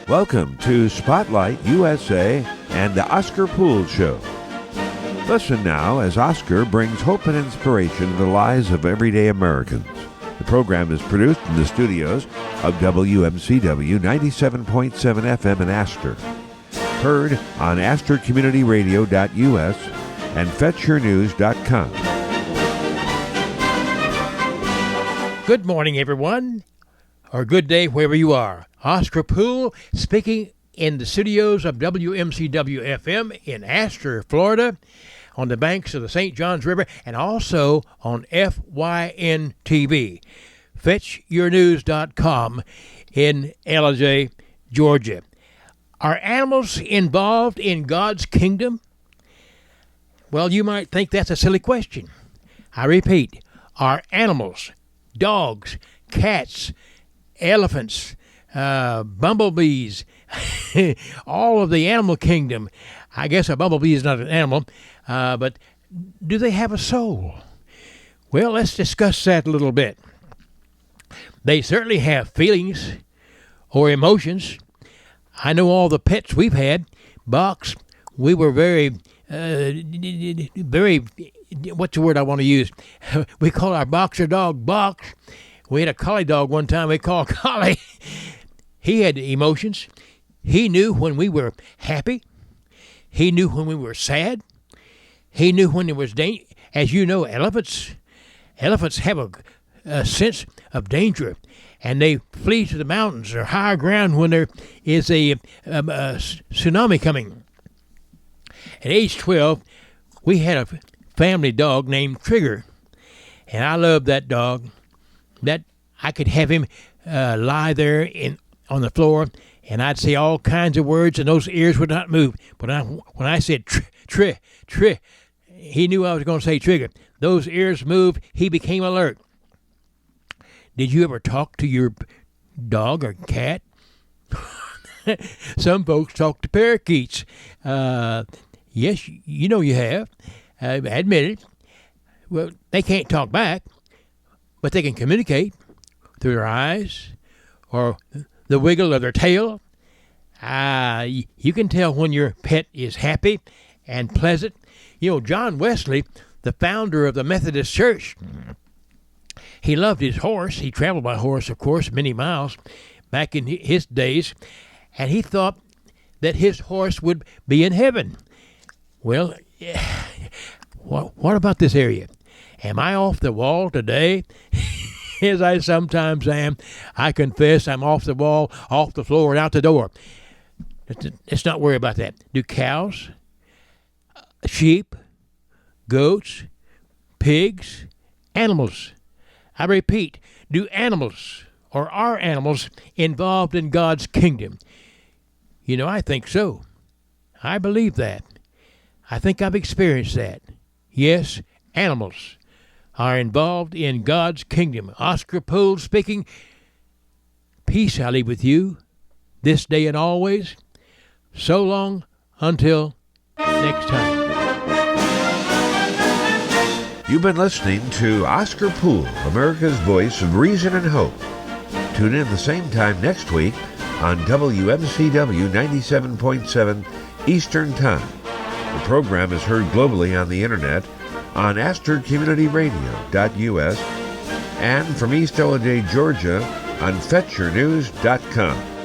Welcome to Spotlight USA and the Oscar Poole Show. Listen now as Oscar brings hope and inspiration to the lives of everyday Americans. The program is produced in the studios of WMCW 97.7 FM in Astor. Heard on AstorCommunityRadio.us and FetchYourNews.com. Good morning, everyone, or good day wherever you are. Oscar Poole speaking in the studios of WMCW FM in Astor, Florida, on the banks of the St. Johns River, and also on FYN TV, FetchYourNews.com in Ellijay, Georgia. Are animals involved in God's kingdom? Well, you might think that's a silly question. I repeat, are animals, dogs, cats, elephants, bumblebees, all of the animal kingdom. I guess a bumblebee is not an animal, but do they have a soul? Well, let's discuss that a little bit. They certainly have feelings or emotions. I know all the pets we've had. Box, we were very, what's the word I want to use? We call our boxer dog Box. We had a collie dog one time we called Collie. He had emotions. He knew when we were happy. He knew when we were sad. He knew when there was danger. As you know, elephants have a sense of danger, and they flee to the mountains or higher ground when there is a tsunami coming. At age 12, we had a family dog named Trigger, and I loved that dog. That I could have him lie there on the floor, and I'd say all kinds of words, and those ears would not move. But when I said tri, he knew I was going to say trigger. Those ears moved. He became alert. Did you ever talk to your dog or cat? Some folks talk to parakeets. Yes, you know you have. Admit it. Well, they can't talk back, but they can communicate through their eyes or the wiggle of their tail. You can tell when your pet is happy and pleasant. You know, John Wesley, the founder of the Methodist Church, he loved his horse. He traveled by horse, of course, many miles back in his days, and he thought that his horse would be in heaven. Well, what about this area? Am I off the wall today? As I sometimes am. I confess I'm off the wall, off the floor, and out the door. Let's not worry about that. Do cows, sheep, goats, pigs, animals, I repeat, do animals or are animals involved in God's kingdom? You know, I think so. I believe that. I think I've experienced that. Yes, animals are involved in God's kingdom. Oscar Poole speaking. Peace I leave with you this day and always. So long until next time. You've been listening to Oscar Poole, America's voice of reason and hope. Tune in the same time next week on WMCW 97.7 Eastern Time. The program is heard globally on the internet on AstorCommunityRadio.us and from East Ellijay, Georgia on FetchYourNews.com.